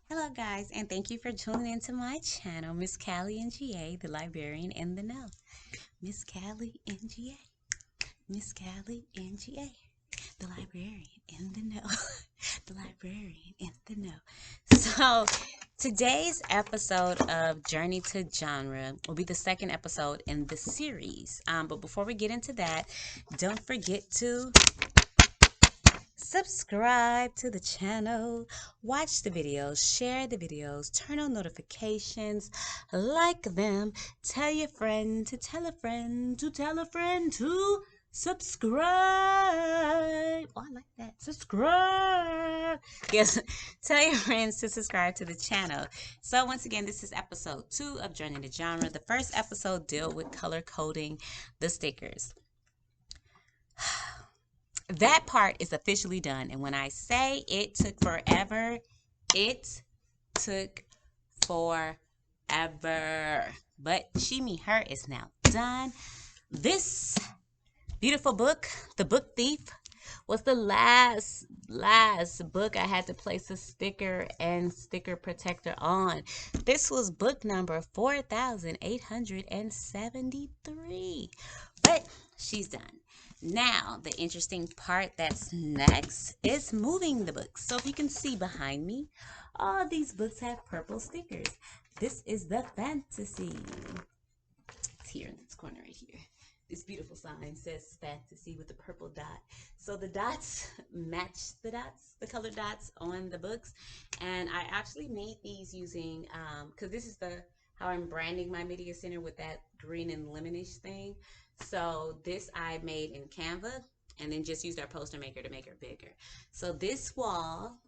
Hello, guys, and thank you for tuning into my channel, Miss Callie and GA, the librarian in the know. Miss Callie and GA, Miss Callie and GA, the librarian in the know, the librarian in the know. So, today's episode of Journey to Genre will be the second episode in the series. But before we get into that, don't forget to subscribe to the channel, watch the videos, share the videos, turn on notifications, like them, tell your friend to tell a friend to tell a friend to subscribe. Oh, I like that. Subscribe. Yes, tell your friends to subscribe to the channel. So once again, this is episode 2 of Journey to Genre. The first episode dealt with color coding the stickers. That part is officially done. And when I say it took forever, it took forever. But she, me, her is now done. This beautiful book, The Book Thief, was the last book I had to place a sticker and sticker protector on. This was book number 4873. But she's done. Now, the interesting part that's next is moving the books. So if you can see behind me, all these books have purple stickers. This is the fantasy. It's here in this corner right here. This beautiful sign says fantasy with the purple dot. So the dots match the dots, the color dots on the books. And I actually made these using, because this is how I'm branding my media center with that green and lemonish thing. So this I made in Canva and then just used our poster maker to make it bigger. So this wall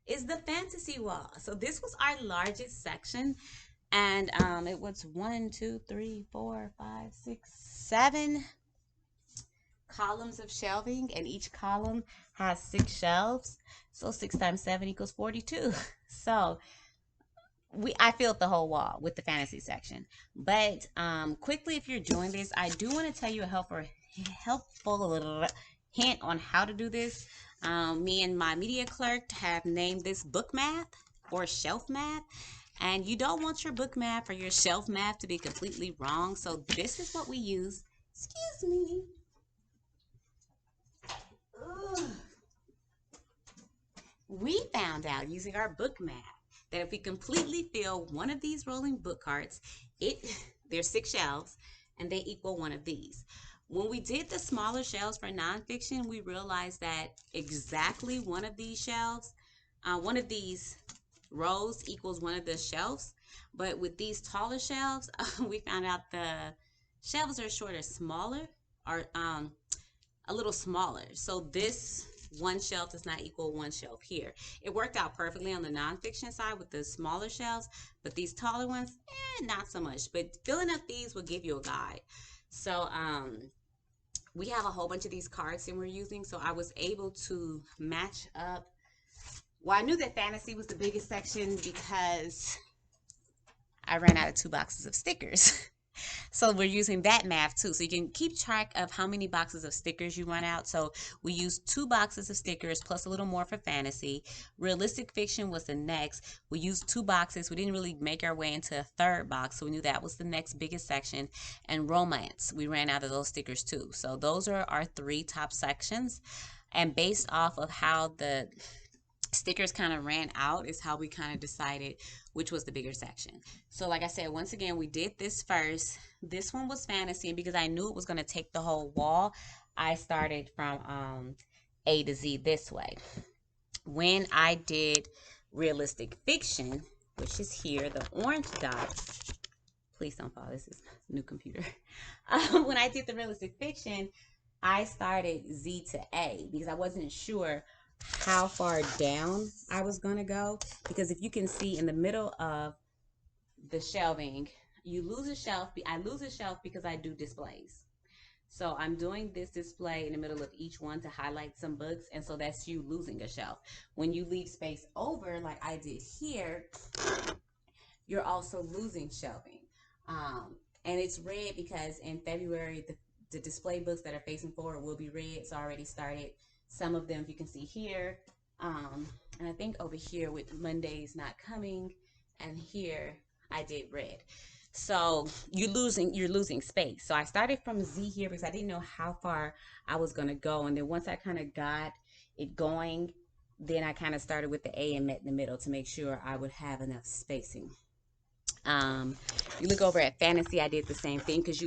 is the fantasy wall. So this was our largest section. And it was 1, 2, 3, 4, 5, 6, 7 columns of shelving, and each column has 6 shelves. So 6 times 7 equals 42. So I filled the whole wall with the fantasy section. But quickly, if you're doing this, I do want to tell you a helpful hint on how to do this. Me and my media clerk have named this book math or shelf math. And you don't want your book math or your shelf math to be completely wrong. So this is what we use. Excuse me. Ugh. We found out using our book math that if we completely fill one of these rolling book carts, there's 6 shelves and they equal one of these. When we did the smaller shelves for nonfiction, we realized that exactly one of these rows equals one of the shelves. But with these taller shelves, we found out the shelves are smaller, or a little smaller. So this one shelf does not equal one shelf here. It worked out perfectly on the nonfiction side with the smaller shelves, but these taller ones, not so much. But filling up these will give you a guide. So we have a whole bunch of these cards that we're using, so I was able to match up. Well, I knew that fantasy was the biggest section because I ran out of 2 boxes of stickers. So we're using that math too. So you can keep track of how many boxes of stickers you run out. So we used 2 boxes of stickers plus a little more for fantasy. Realistic fiction was the next. We used 2 boxes. We didn't really make our way into a 3rd box. So we knew that was the next biggest section. And romance, we ran out of those stickers too. So those are our 3 top sections. And based off of how the stickers kind of ran out is how we kind of decided which was the bigger section. So like I said, once again, we did this first. This one was fantasy, and because I knew it was going to take the whole wall, I started from A to Z this way. When I did realistic fiction, which is here, the orange dots, please don't fall, this is new computer. When I did the realistic fiction, I started Z to A because I wasn't sure how far down I was going to go, because if you can see in the middle of the shelving, you lose a shelf. I lose a shelf because I do displays. So I'm doing this display in the middle of each one to highlight some books, and so that's you losing a shelf. When you leave space over like I did here, you're also losing shelving. And it's red because in February the display books that are facing forward will be red. So I already started some of them. You can see here, And I think over here with Mondays not coming, and here I did red. So you're losing space. So I started from Z here because I didn't know how far I was gonna go, and then once I kind of got it going, then I kind of started with the A and met in the middle to make sure I would have enough spacing. You look over at Fantasy, I did the same thing because you